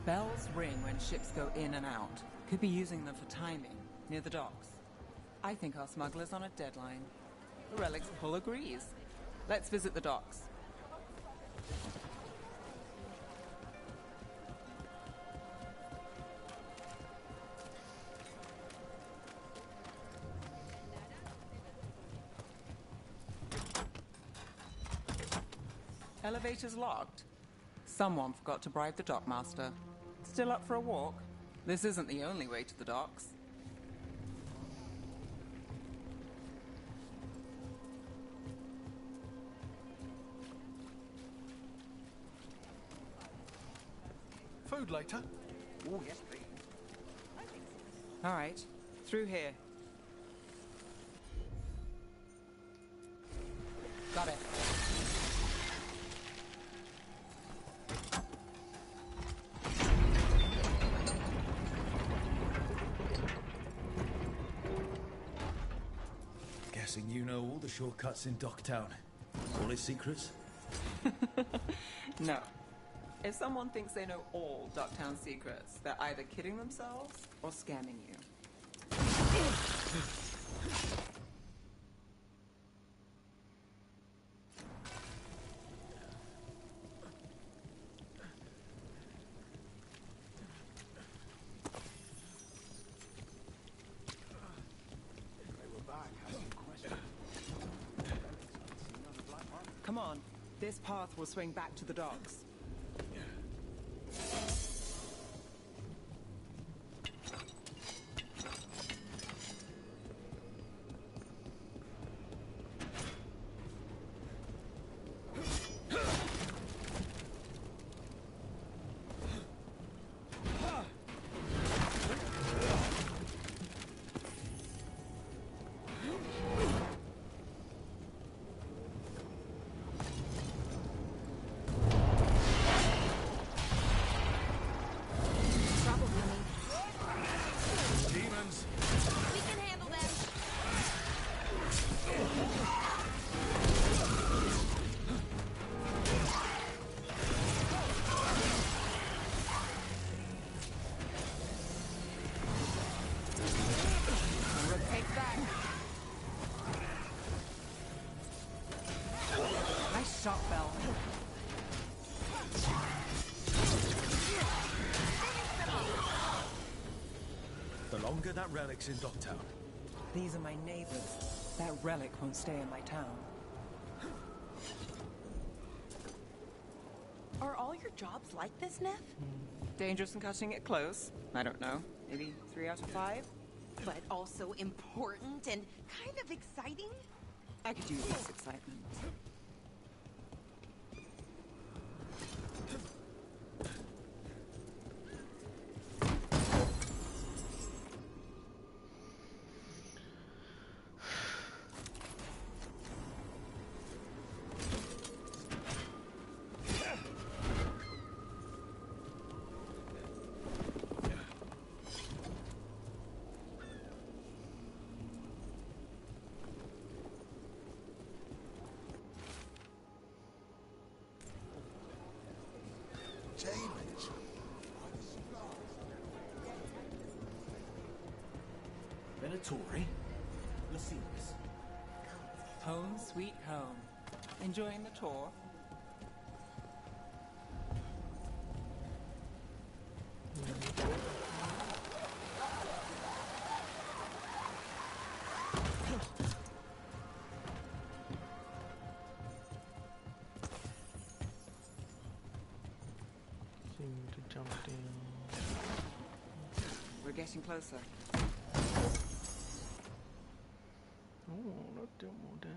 Bells ring when ships go in and out. Could be using them for timing, near the docks. I think our smuggler's on a deadline. The Relic's pull agrees. Let's visit the docks. Elevator's locked. Someone forgot to bribe the dockmaster. Still up for a walk? This isn't the only way to the docks. Food later? Oh, yes, please. All right, through here. Got it. Guessing you know all the shortcuts in Docktown. All its secrets? No. If someone thinks they know all Docktown secrets, they're either kidding themselves or scamming you. Come on. This path will swing back to the docks. Shot bell. The longer that relic's in Docktown. These are my neighbors. That relic won't stay in my town. Are all your jobs like this, Neff? Dangerous and cutting it close. I don't know. Maybe 3 out of 5? But also important and kind of exciting? I could use this excitement. Venatori? Lascivious. Home sweet home. Enjoying the tour? Seem to jump down. We're getting closer. Oh, that did more damage.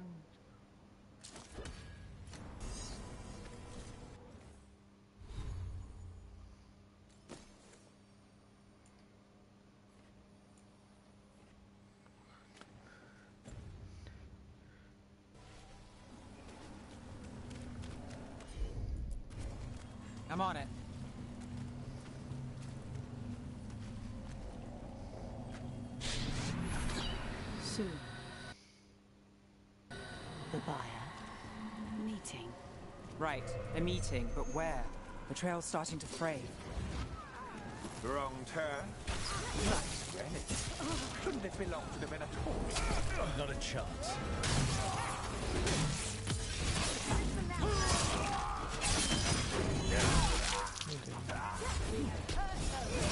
I'm on it. Soon. The buyer. Meeting. Right, a meeting, but where? The trail's starting to fray. Wrong turn. Nice relic. Shouldn't it belong to the Minotaur? Not a chance.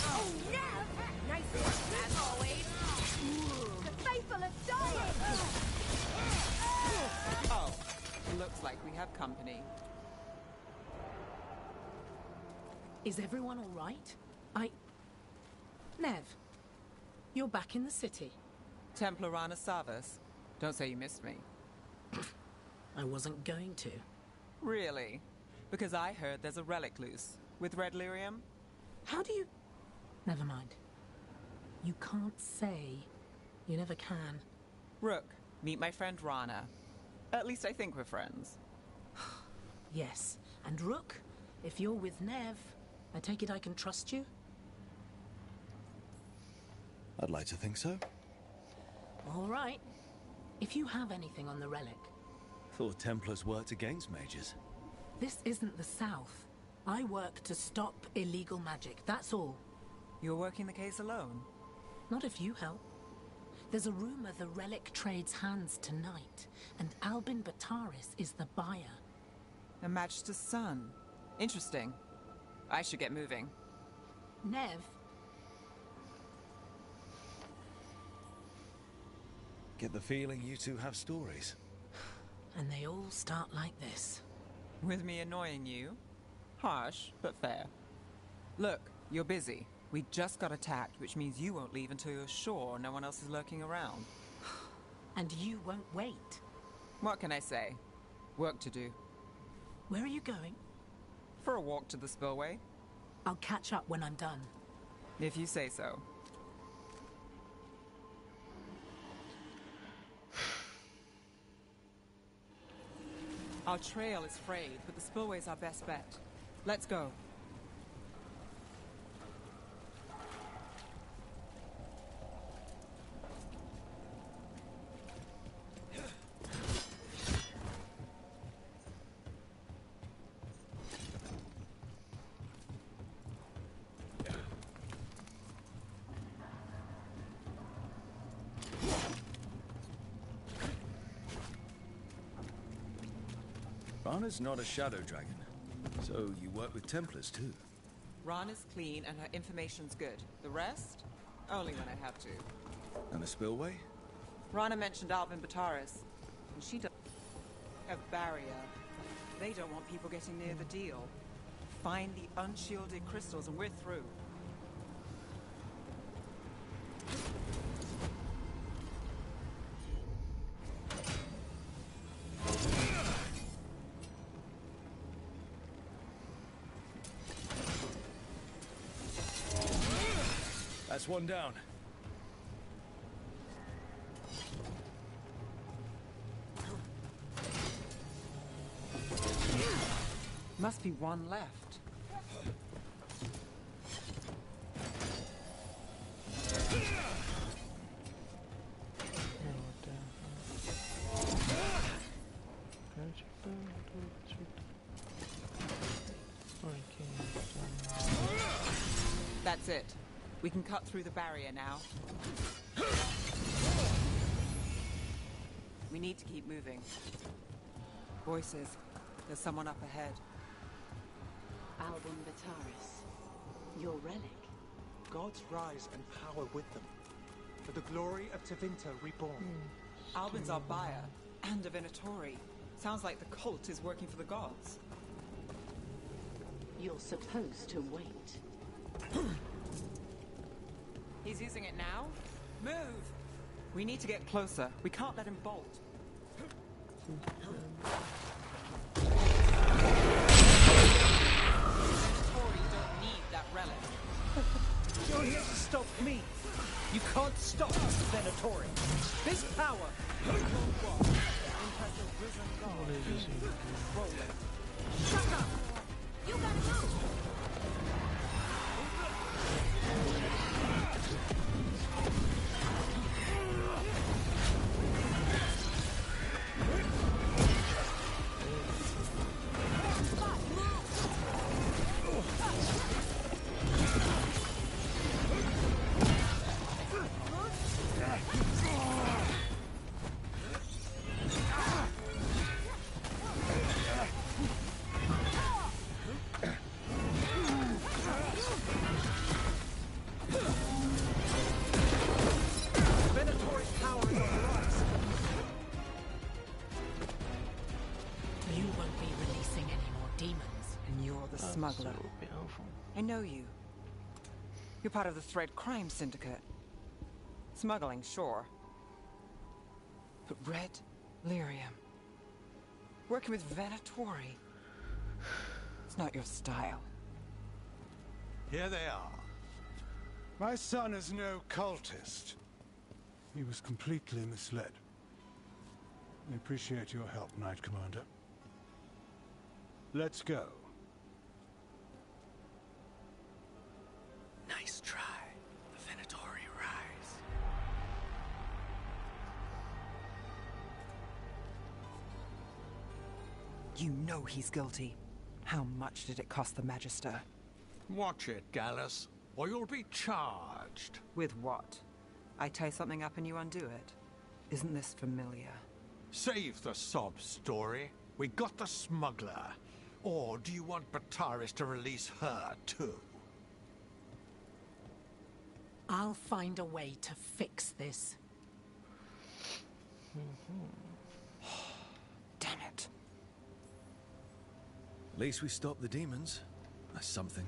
Oh, Nev! Nice work, as always. The faithful are dying! Oh, looks like we have company. Is everyone all right? Nev, you're back in the city. Templar Rana Savas. Don't say you missed me. I wasn't going to. Really? Because I heard there's a relic loose. With red lyrium? How do you... Never mind. You can't say. You never can. Rook, meet my friend Rana. At least I think we're friends. Yes. And Rook, if you're with Nev, I take it I can trust you? I'd like to think so. All right. If you have anything on the relic... Thought Templars worked against mages. This isn't the South. I work to stop illegal magic, that's all. You're working the case alone? Not if you help. There's a rumor the relic trades hands tonight, and Albin Bataris is the buyer. A Magister's son. Interesting. I should get moving. Nev? Get the feeling you two have stories. And they all start like this. With me annoying you? Harsh, but fair. Look, you're busy. We just got attacked, which means you won't leave until you're sure no one else is lurking around. And you won't wait. What can I say? Work to do. Where are you going? For a walk to the spillway. I'll catch up when I'm done. If you say so. Our trail is frayed, but the spillway's our best bet. Let's go. Rana's not a shadow dragon, so you work with Templars too. Rana's clean and her information's good. The rest? Only when I have to. And the spillway? Rana mentioned Albin Bataris, and she does have barrier. They don't want people getting near the deal. Find the unshielded crystals and we're through. That's one down. Must be one left. That's it. We can cut through the barrier now. We need to keep moving. Voices. There's someone up ahead. Albin Bataris. Your relic. Gods rise and power with them. For the glory of Tevinter reborn. Albin's our buyer, and a Venatori. Sounds like the cult is working for the gods. You're supposed to wait. He's using it now? Move! We need to get closer. We can't let him bolt. Venatori don't need that relic. You're here to stop me. You can't stop Venatori. This power. Shut up! You gotta move! smuggler. So powerful. I know you. You're part of the Thread Crime Syndicate. Smuggling, sure. But red lyrium. Working with Venatori. It's not your style. Here they are. My son is no cultist. He was completely misled. I appreciate your help, Knight Commander. Let's go. Nice try. The Venatori rise. You know he's guilty. How much did it cost the Magister? Watch it, Gallus, or you'll be charged. With what? I tie something up and you undo it. Isn't this familiar? Save the sob story. We got the smuggler. Or do you want Bataris to release her, too? I'll find a way to fix this. Damn it. At least we stopped the demons. That's something.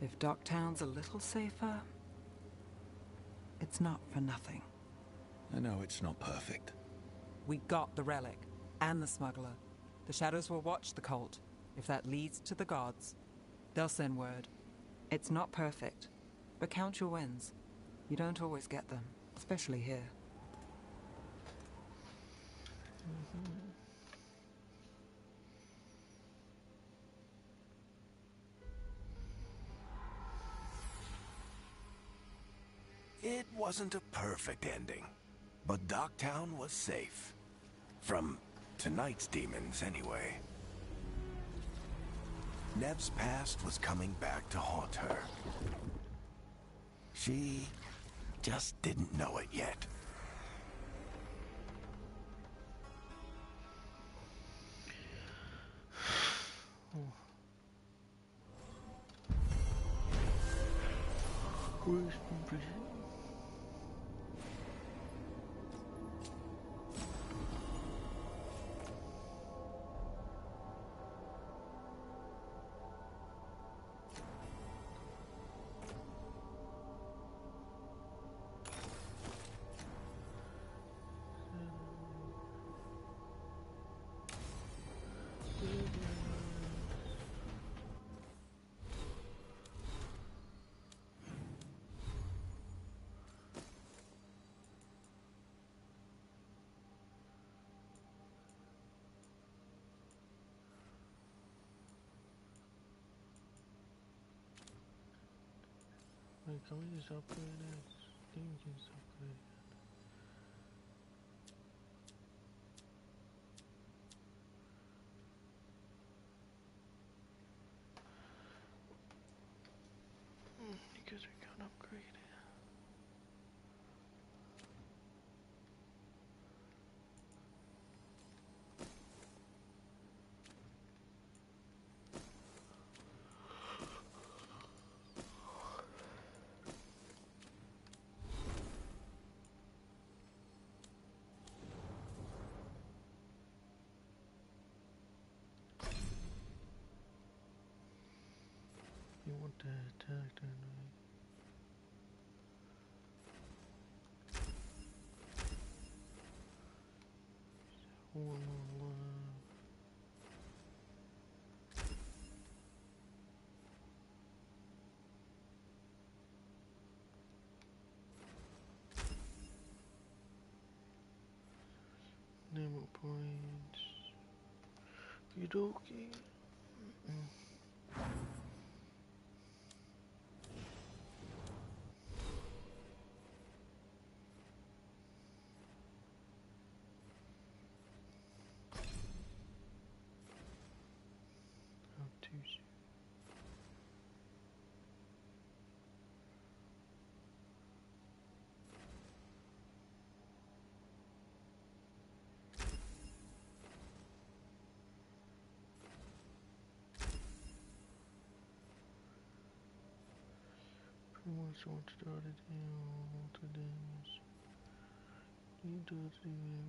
If Docktown's a little safer, it's not for nothing. I know it's not perfect. We got the relic and the smuggler. The shadows will watch the cult. If that leads to the gods, they'll send word. It's not perfect, but count your wins. You don't always get them, especially here. It wasn't a perfect ending, but Docktown was safe. From tonight's demons, anyway. Nev's past was coming back to haunt her. She just didn't know it yet. Wait, can we just upgrade it? I think we can just upgrade it. Because we can't upgrade it. You want to attack, don't we? One more love. No more points. Okie obtuse. Pretty much want to start it here, to damage. You do everything.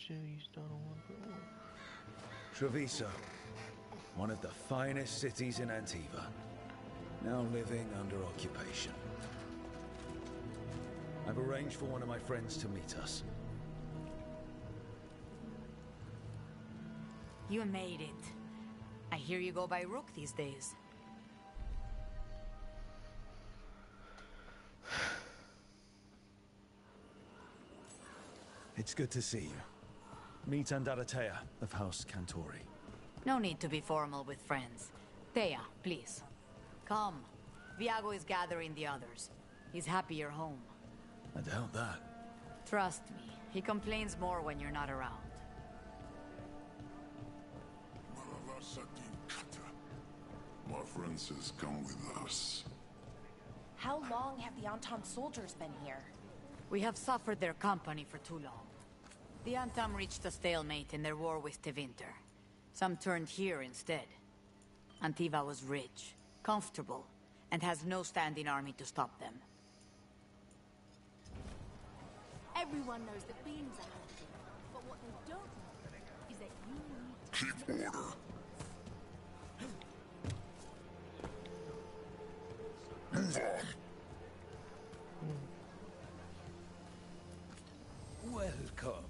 cities done on one, but Treviso, one of the finest cities in Antiva, now living under occupation. I've arranged for one of my friends to meet us. You made it. I hear you go by Rook these days. It's good to see you. Meet Andaratea of House Cantori. No need to be formal with friends. Thea, please. Come. Viago is gathering the others. He's happy you're home. I doubt that. Trust me, he complains more when you're not around. My friend says come with us. How long have the Anton soldiers been here? We have suffered their company for too long. The Antam reached a stalemate in their war with Tevinter. Some turned here instead. Antiva was rich, comfortable, and has no standing army to stop them. Everyone knows that beams are handy, but what they don't know is that you need to keep order. Welcome.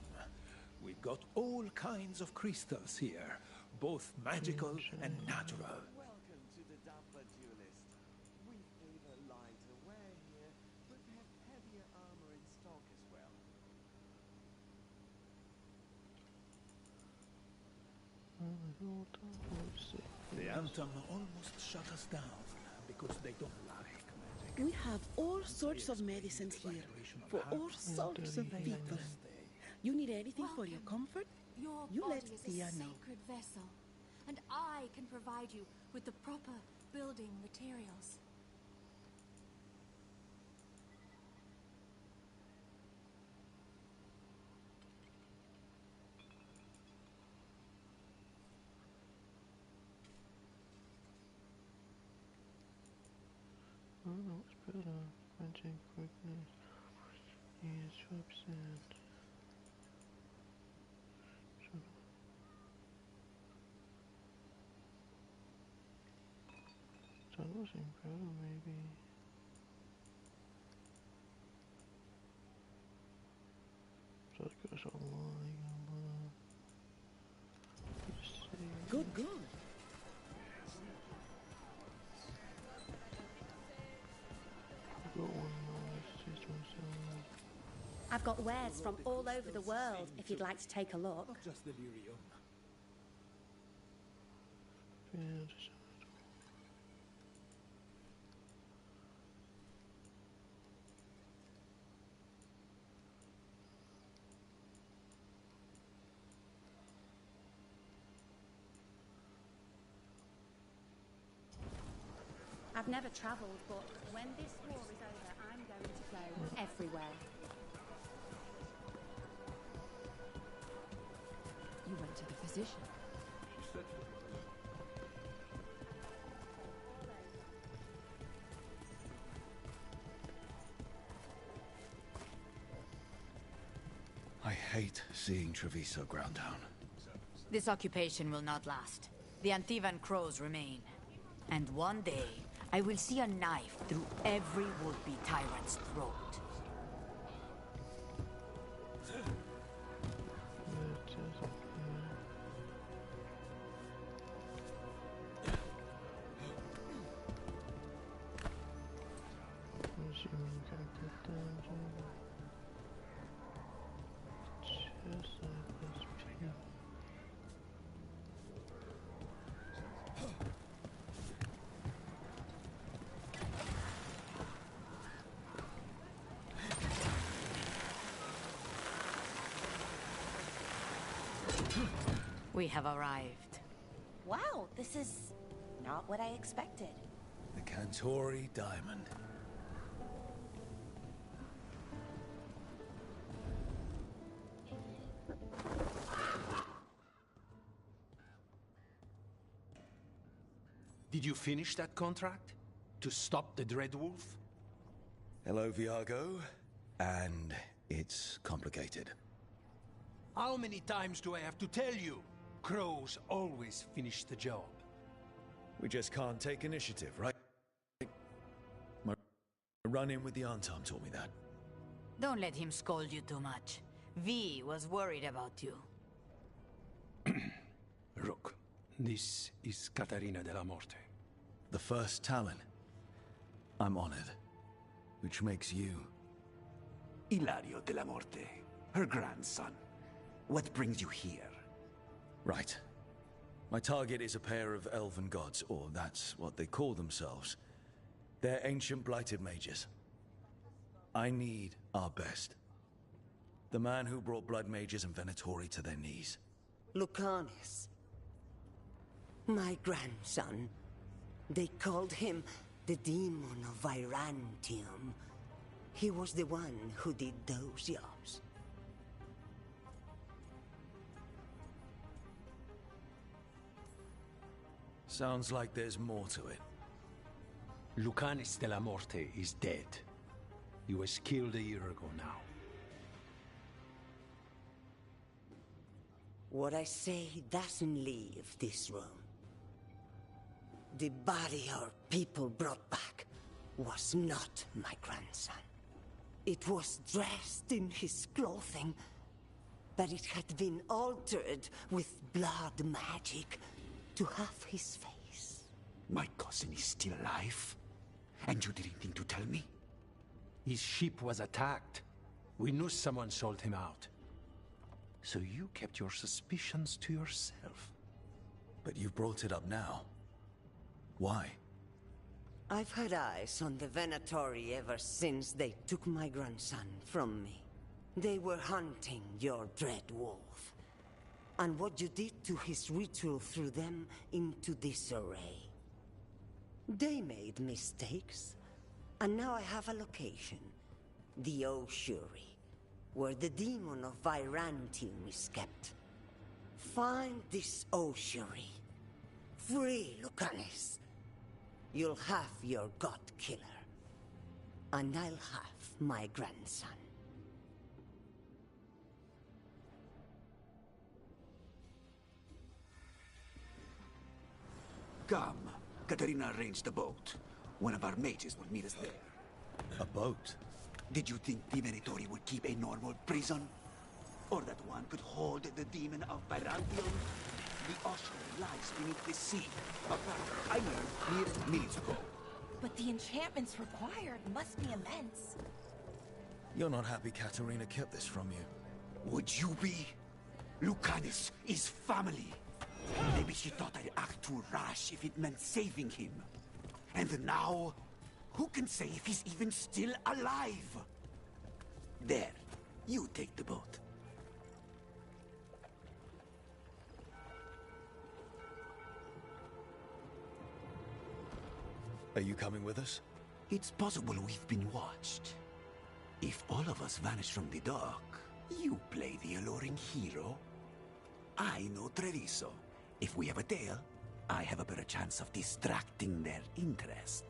We've got all kinds of crystals here, both magical and natural. Welcome to the Dapper Duelist. We favor lighter wear here, but have heavier armor in stock as well. The Antam almost shut us down because they don't like magic. We have all sorts of medicines here for all sorts of people. You need anything for your comfort? Your You body let is Thea a know. sacred vessel, and I can provide you with the proper building materials. oh no, it's better. Quenching quickness. Yes, 12%. So that was incredible, maybe. So it goes online. Good, good. I've got one more. Let's just one second. I've got wares from all over the world, if you'd like to take a look. Not just delirium. Yeah, just I've never travelled, but when this war is over, I'm going to go everywhere. You went to the physician. I hate seeing Treviso ground down. This occupation will not last. The Antivan crows remain. And one day, I will see a knife through every would-be tyrant's throat. We have arrived. Wow, this is not what I expected. The Cantori Diamond. Did you finish that contract? To stop the Dread Wolf? Hello, Viago. And it's complicated. How many times do I have to tell you? Crows always finish the job. We just can't take initiative, right? My run-in with the Antam taught me that. Don't let him scold you too much. V was worried about you. Rook, this is Catarina de la Morte. The first Talon. I'm honored. Which makes you... Ilario de la Morte, her grandson. What brings you here? Right. My target is a pair of elven gods, or that's what they call themselves. They're ancient blighted mages. I need our best. The man who brought blood mages and Venatori to their knees. Lucanus. My grandson. They called him the Demon of Virantium. He was the one who did those jobs. Sounds like there's more to it. Lucanus de la Morte is dead. He was killed a year ago now. What I say doesn't leave this room. The body our people brought back was not my grandson. It was dressed in his clothing, but it had been altered with blood magic to have his face. My cousin is still alive? And you didn't think to tell me? His ship was attacked. We knew someone sold him out. So you kept your suspicions to yourself. But you've brought it up now. Why? I've had eyes on the Venatori ever since they took my grandson from me. They were hunting your dread wolf. And what you did to his ritual threw them into disarray. They made mistakes, and now I have a location. The ossuary, where the demon of Virantium is kept. Find this ossuary. Free Lucanus. You'll have your god killer. And I'll have my grandson. Come. Katarina arranged a boat. One of our mages will meet us there. A boat? Did you think the Venatori would keep a normal prison? Or that one could hold the demon of Virantium? The ossuary lies beneath the sea. A fact I learned mere minutes ago. But the enchantments required must be immense. You're not happy Katarina kept this from you. Would you be? Lucanus is family. Maybe she thought I'd act too rash if it meant saving him. And now, who can say if he's even still alive? There, you take the boat. Are you coming with us? It's possible we've been watched. If all of us vanish from the dock, you play the alluring hero. I know Treviso. If we have a tail, I have a better chance of distracting their interest.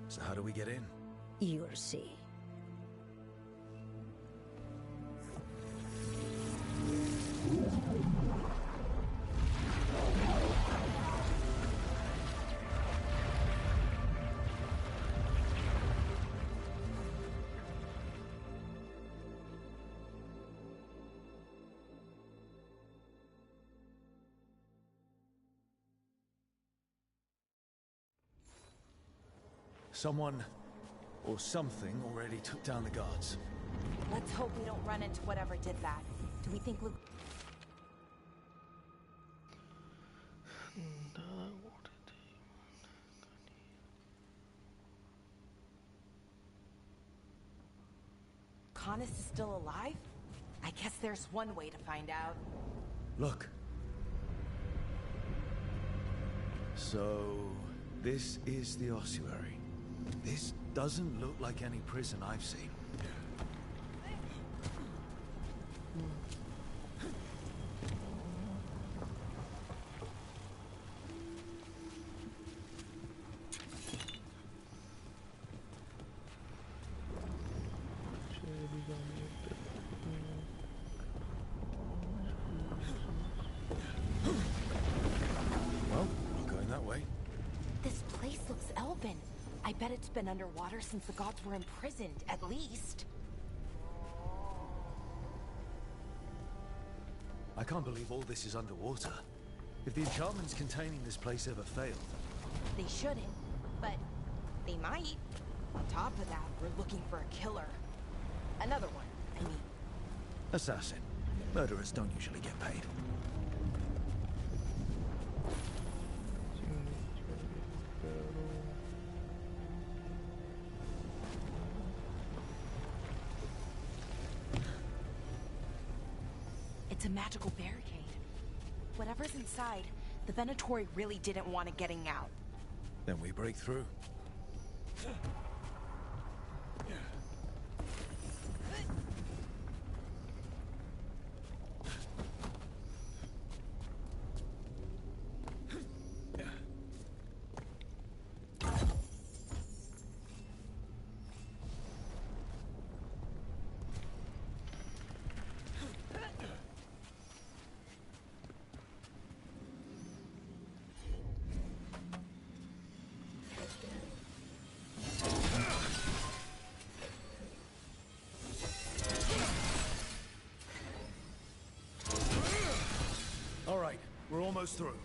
So how do we get in? You'll see. Someone or something already took down the guards. Let's hope we don't run into whatever did that. Do we think Luke... Lucanus is still alive? I guess there's one way to find out. Look. So, this is the ossuary. This doesn't look like any prison I've seen. Well, not going that way. This place looks elven. I bet it's been underwater since the gods were imprisoned, at least. I can't believe all this is underwater. If the enchantments containing this place ever failed... They shouldn't, but they might. On top of that, we're looking for a killer. Another one, I mean. Assassin. Murderers don't usually get paid. It's a magical barricade. Whatever's inside, the Venatori really didn't want it getting out. Then we break through. All right, we're almost through.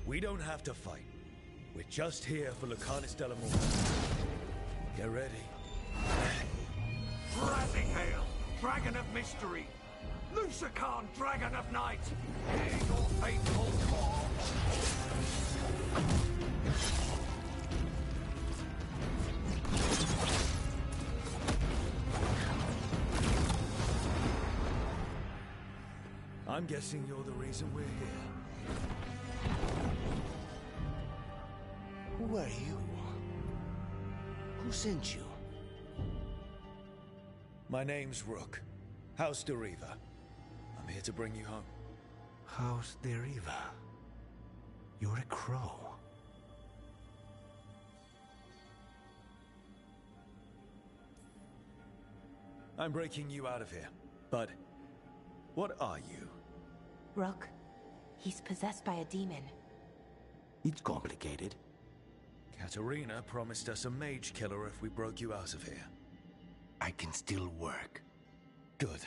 We don't have to fight. We're just here for Lucanus Delamorte. Get ready. Rising Hail, Dragon of Mystery! Lucican, Dragon of Night! Hear your faithful call! I'm guessing you're the reason we're here. Who are you? Who sent you? My name's Rook. House Deriva. I'm here to bring you home. House Deriva. You're a crow. I'm breaking you out of here. But what are you? Rook, he's possessed by a demon. It's complicated. Katerina promised us a mage killer if we broke you out of here. I can still work. Good.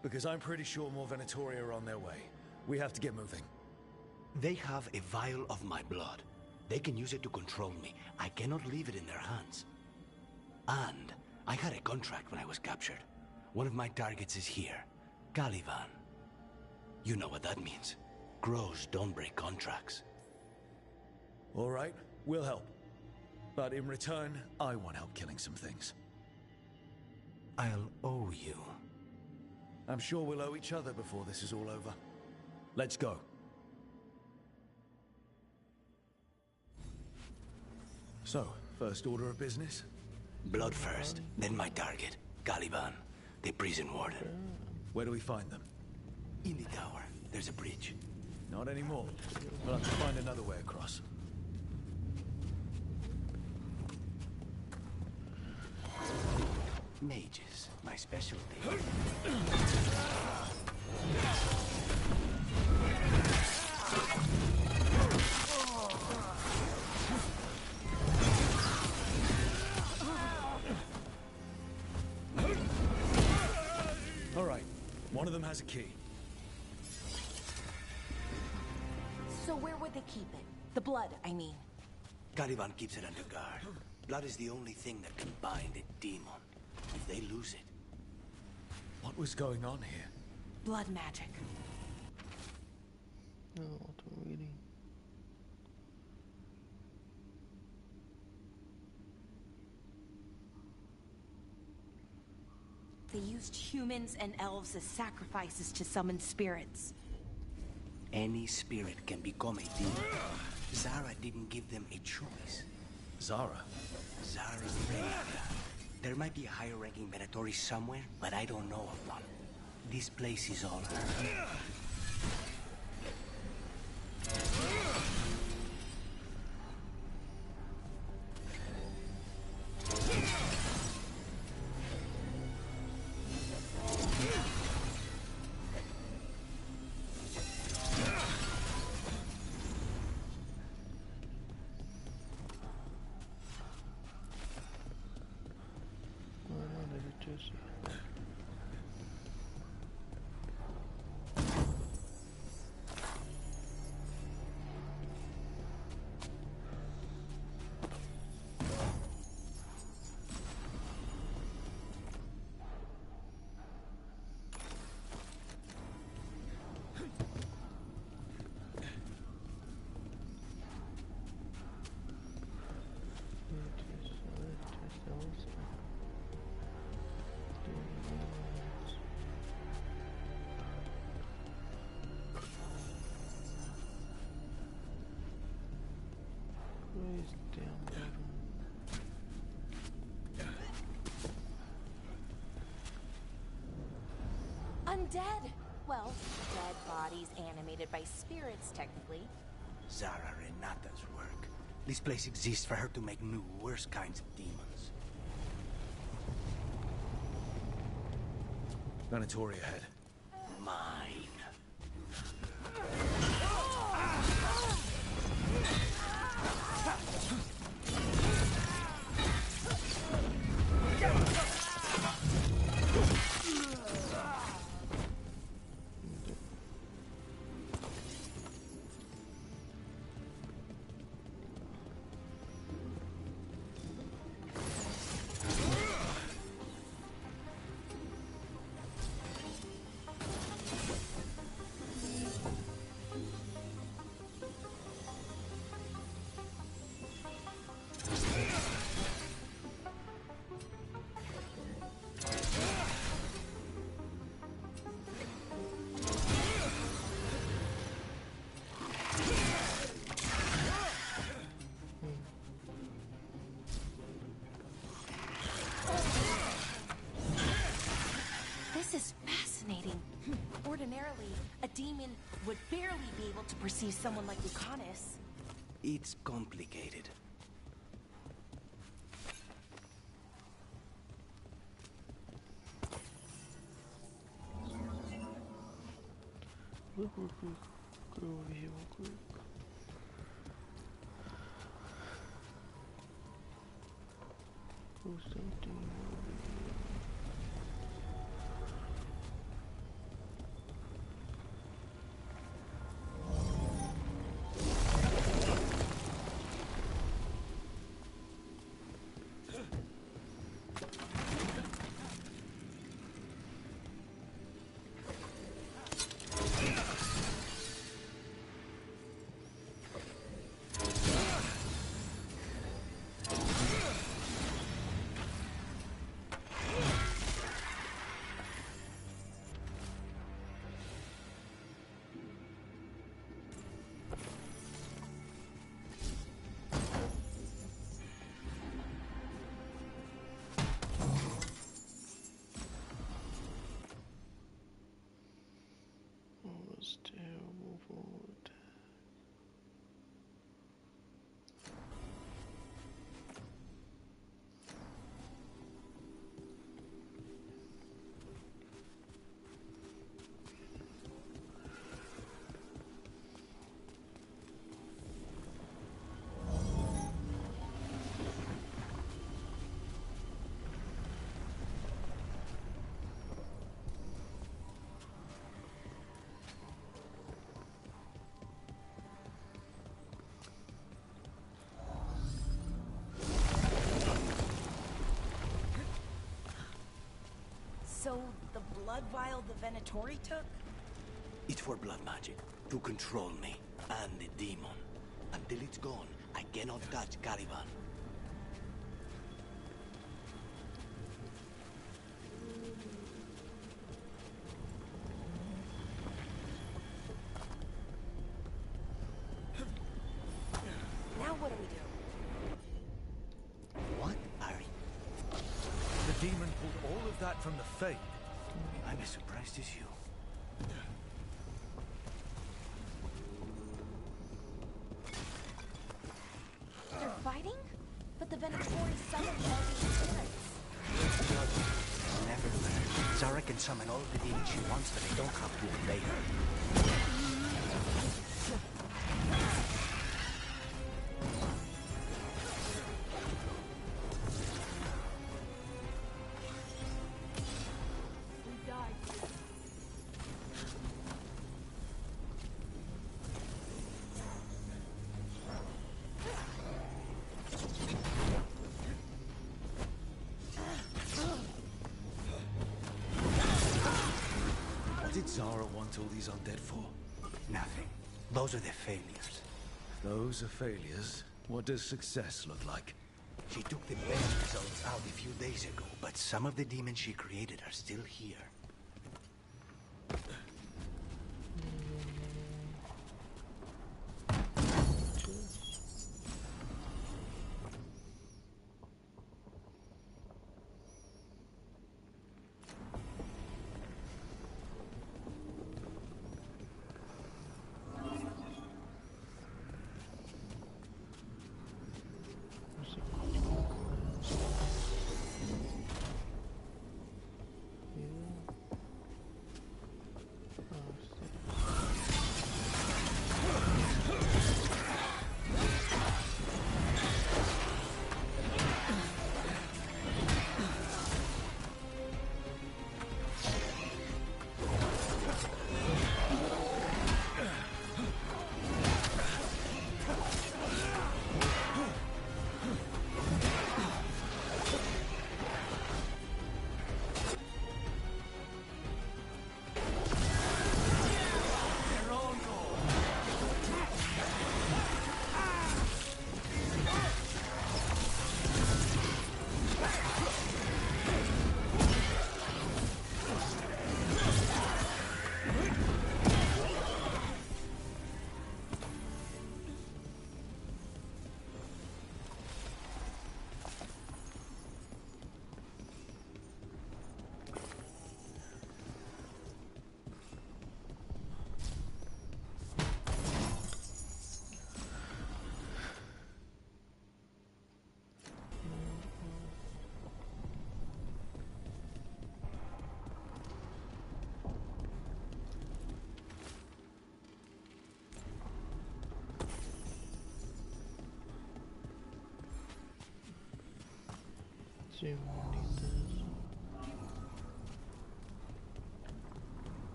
Because I'm pretty sure more Venatori are on their way. We have to get moving. They have a vial of my blood. They can use it to control me. I cannot leave it in their hands. And I had a contract when I was captured. One of my targets is here. Caliban. You know what that means. Crows don't break contracts. All right, we'll help. But in return, I want help killing some things. I'll owe you. I'm sure we'll owe each other before this is all over. Let's go. So, first order of business? Blood first, then my target. Caliban, the prison warden. Where do we find them? In the tower. There's a bridge. Not anymore. We'll have to find another way across. Mages, my specialty. All right, one of them has a key. So where would they keep it? The blood, I mean. Caliban keeps it under guard. Blood is the only thing that can bind a demon. If they lose it... What was going on here? Blood magic. auto reading. They used humans and elves as sacrifices to summon spirits. Any spirit can become a demon. Zara didn't give them a choice. Zara? Zara's graveyard. There might be a higher-ranking Venatori somewhere, but I don't know of one. This place is all her. Undead! Well, dead bodies animated by spirits, technically. Zara Renata's work. This place exists for her to make new, worse kinds of demons. Venatori ahead. Mine. This is fascinating. Ordinarily, a demon would barely be able to perceive someone like Lucanus. It's complicated. Look, go over here real quick. Go something over here. Was terrible forward. So, the blood vial the Venatori took? It's for blood magic, to control me and the demon. Until it's gone, I cannot touch Caliban. Now what do we do? What are you? The demon pulled all of that from the Fade. I'm as surprised as you. They're fighting? But the Venatori summoned all these spirits. Never learn. Zara can summon all the demons she wants, but they don't have to obey her. What did Zara want all these undead for? Nothing. Those are the failures. Those are failures. What does success look like? She took the best results out a few days ago, but some of the demons she created are still here.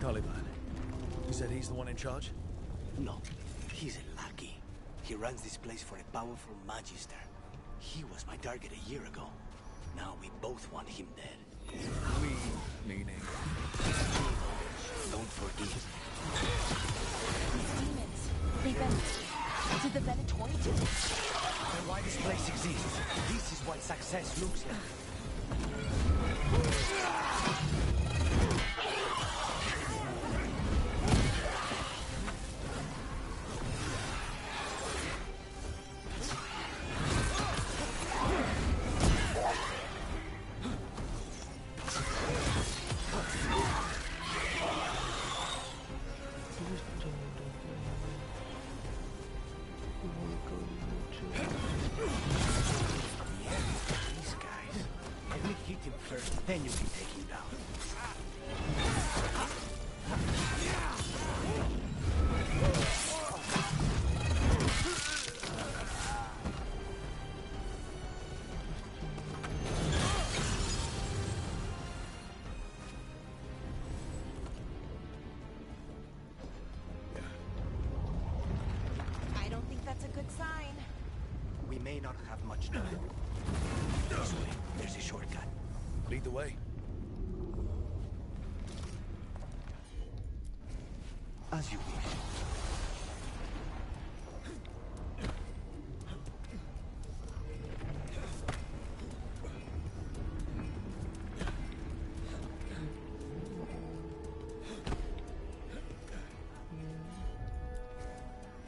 Caliban. You said he's the one in charge? No, he's a lackey. He runs this place for a powerful magister. He was my target a year ago. Now we both want him dead. We, meaning? Don't forget. These demons, they've been... Did the Venatori do this? And why this place exists. This is what success looks like. Then you can take him down. good sign. We may not have much time. This way. There's a shortcut. Lead the way. As you wish.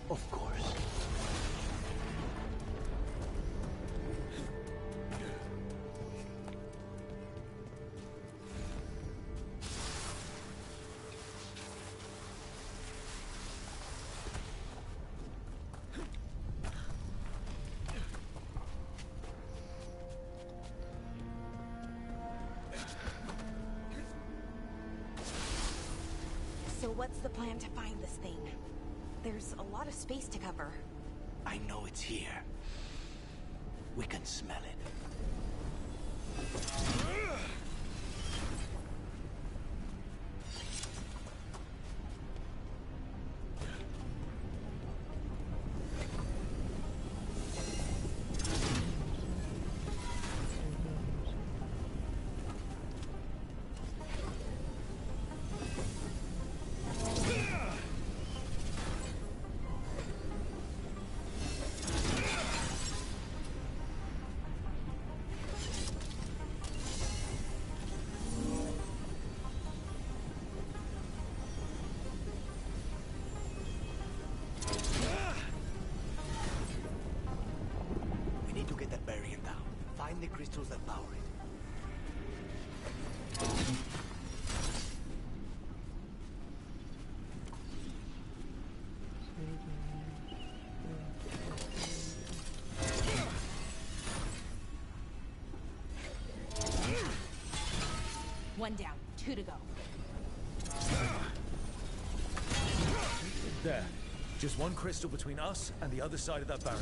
Of course. So what's the plan to find this thing? There's a lot of space to cover. I know it's here. We can smell it. Find the crystals that power it. One down, 2 to go. There. Just one crystal between us and the other side of that barrier.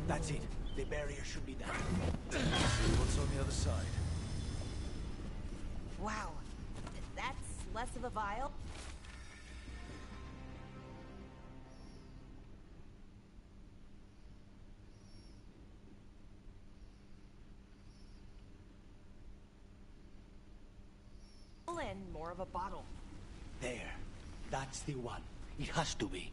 That's it. The barrier should be down. What's on the other side? Wow. That's less of a vial. And more of a bottle. There. That's the one. It has to be.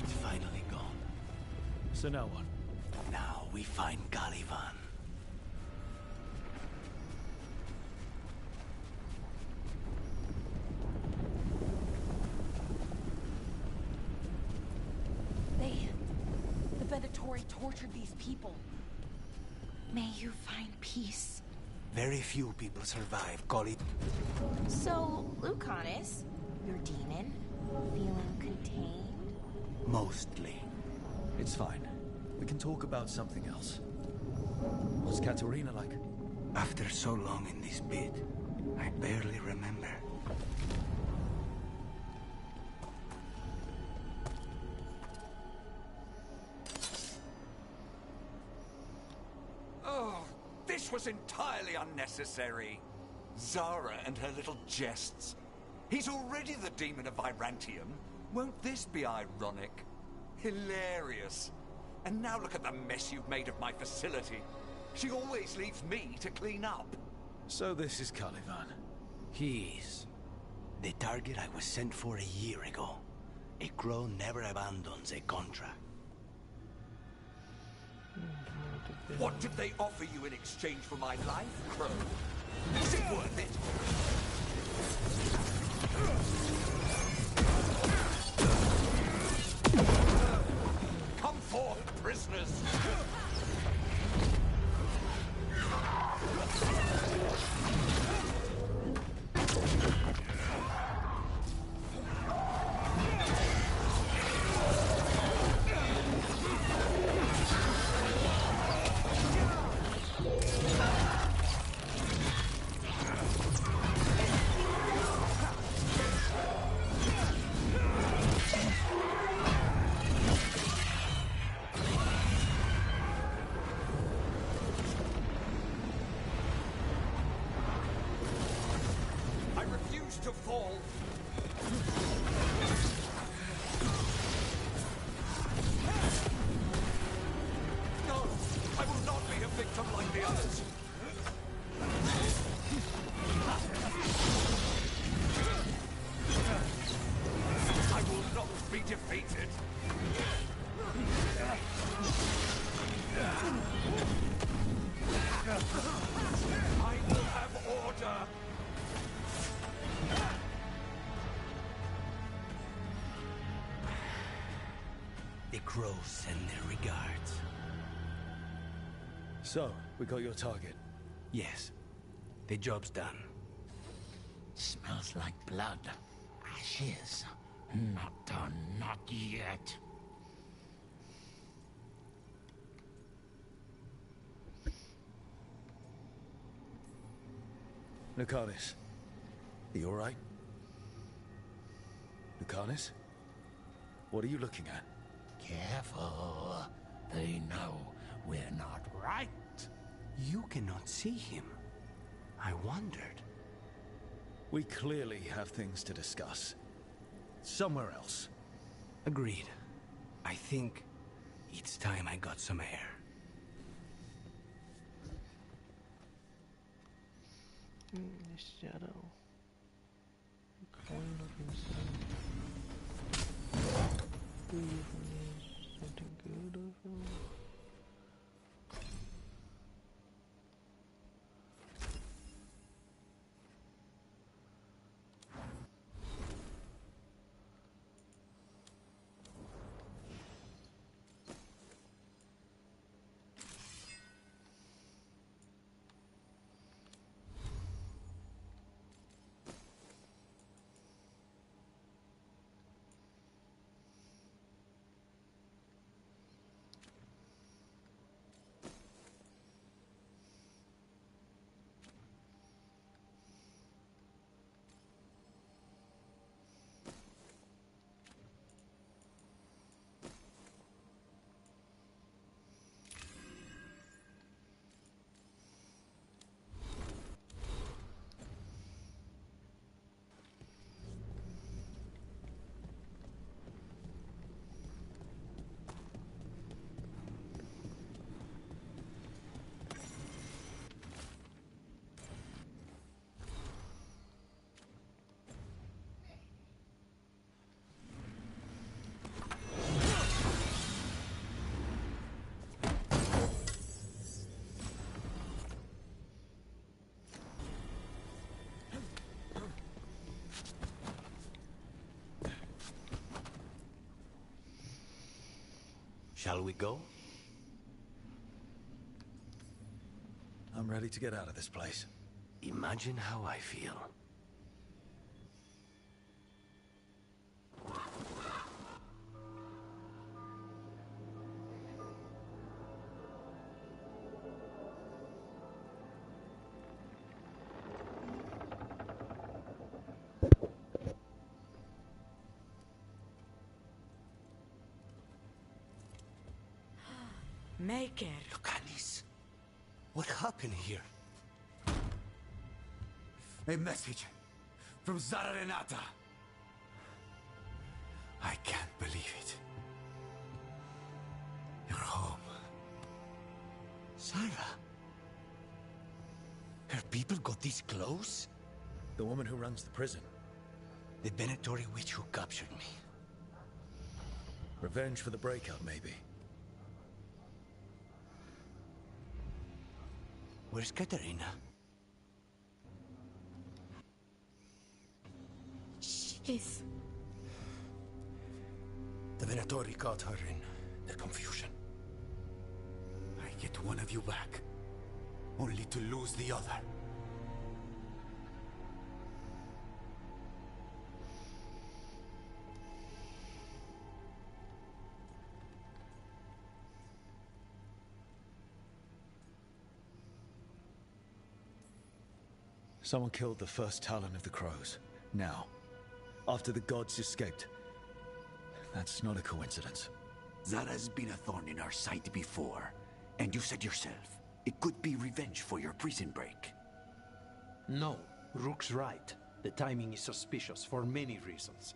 It's finally gone. So now what? Now we find Caliban. The Venatori tortured these people. May you find peace. Very few people survive, Cali. So, Lucanus, your demon, feeling contained? Mostly. It's fine. We can talk about something else. What's Katerina like? After so long in this pit, I barely remember. Oh, this was entirely unnecessary. Zara and her little jests. He's already the demon of Virantium. Won't this be ironic? Hilarious. And now look at the mess you've made of my facility. She always leaves me to clean up. So this is Caliban. He is. The target I was sent for a year ago. A crow never abandons a contract. What did they offer you in exchange for my life, Crow? Is it worth it? Come forth, prisoners! to fall. No! I will not be a victim like the others! I will not be defeated! I will have order! The crows send their regards. So, we got your target? Yes. The job's done. Smells like blood. Ashes. Not done, not yet. Lucanus, are you alright? Lucanus? What are you looking at? Careful. They know we're not right. You cannot see him. I wondered. We clearly have things to discuss. Somewhere else. Agreed. I think it's time I got some air. The shadow. Coin of himself. Do you find something good of him? Shall we go? I'm ready to get out of this place. Imagine how I feel. Maker. Lucanus, what happened here? A message from Zara Renata. I can't believe it. You're home. Sarah? Her people got this close? The woman who runs the prison. The Venatori witch who captured me. Revenge for the breakup, maybe. Where's Katerina? She's... The Venatori caught her in their confusion. I get one of you back, only to lose the other. Someone killed the first Talon of the Crows. Now, after the gods escaped. That's not a coincidence. Zara's been a thorn in our side before. And you said yourself, it could be revenge for your prison break. No, Rook's right. The timing is suspicious for many reasons.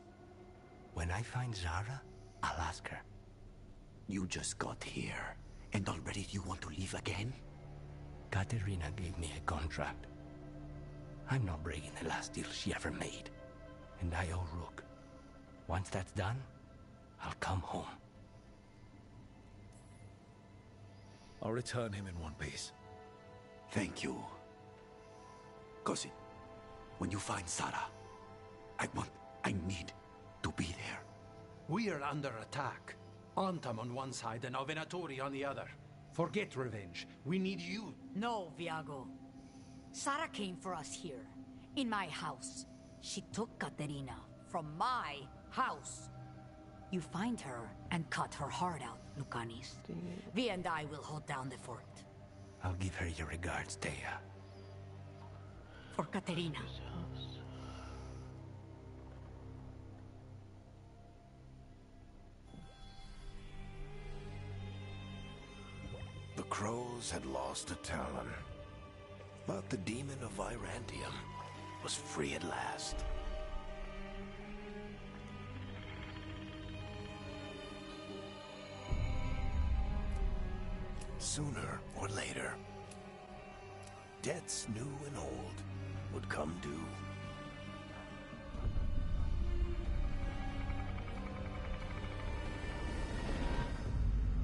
When I find Zara, I'll ask her. You just got here, and already you want to leave again? Katerina gave me a contract. I'm not breaking the last deal she ever made. And I owe Rook. Once that's done, I'll come home. I'll return him in one piece. Thank you. Cousin, when you find Sarah, I need to be there. We are under attack. Antam on one side and Venatori on the other. Forget revenge. We need you. No, Viago. Sara came for us here, in my house. She took Katerina from my house. You find her and cut her heart out, Lucanis. Vi and I will hold down the fort. I'll give her your regards, Thea. For Katerina. The Crows had lost a Talon, but the demon of Virantium was free at last. Sooner or later, debts new and old would come due.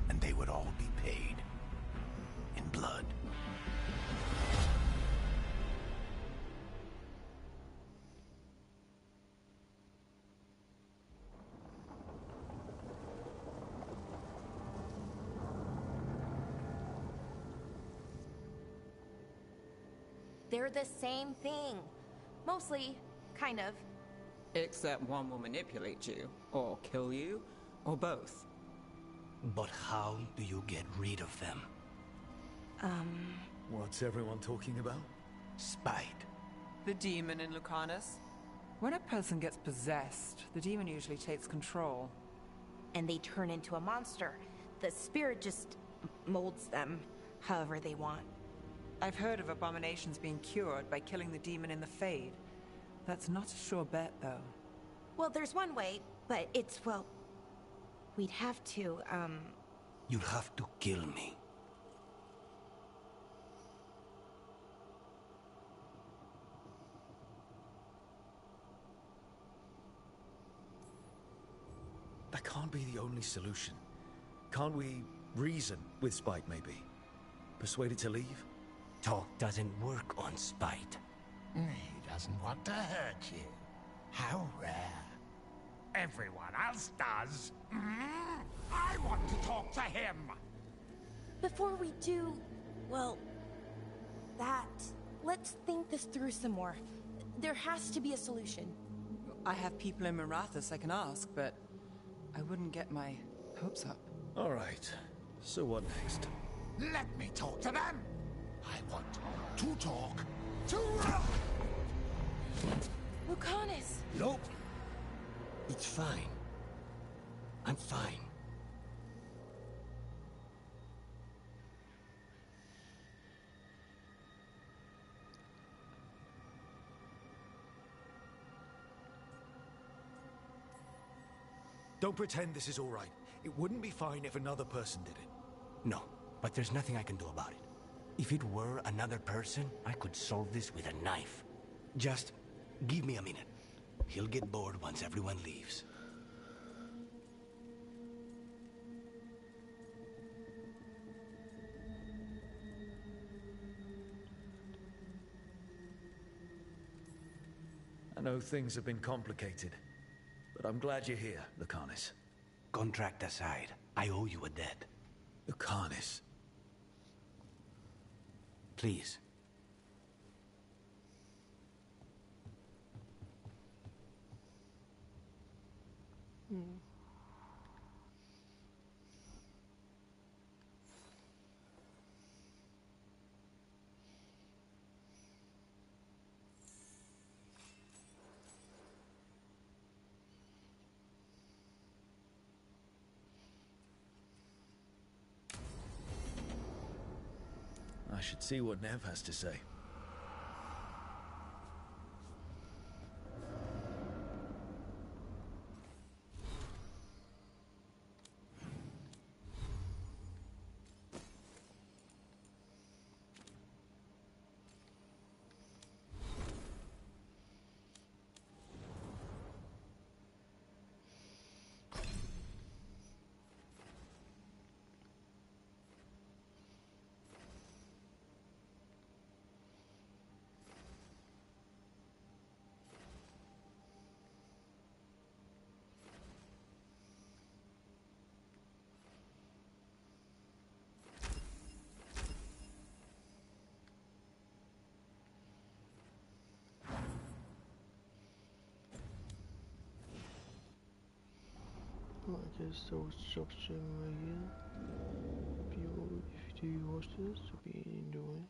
And they would all be paid in blood. They're the same thing. Mostly, kind of. Except one will manipulate you, or kill you, or both. But how do you get rid of them? What's everyone talking about? Spite. The demon in Lucanus. When a person gets possessed, the demon usually takes control. And they turn into a monster. The spirit just molds them however they want. I've heard of abominations being cured by killing the demon in the Fade. That's not a sure bet, though. Well, there's one way, but it's, well... We'd have to, You'll have to kill me. That can't be the only solution. Can't we reason with Spite, maybe? Persuade it to leave? Talk doesn't work on Spite. He doesn't want to hurt you. How rare. Everyone else does. I want to talk to him. Before we do, well, that... Let's think this through some more. There has to be a solution. I have people in Marathas I can ask, but I wouldn't get my hopes up. All right. So what next? Let me talk to them. I want to talk to... Lucanus! Nope. It's fine. I'm fine. Don't pretend this is all right. It wouldn't be fine if another person did it. No, but there's nothing I can do about it. If it were another person, I could solve this with a knife. Just give me a minute. He'll get bored once everyone leaves. I know things have been complicated, but I'm glad you're here, Lucanus. Contract aside, I owe you a debt. Lucanus. Please. I should see what Nev has to say. I guess I will stop streaming right here. If you watch this, to be enjoying.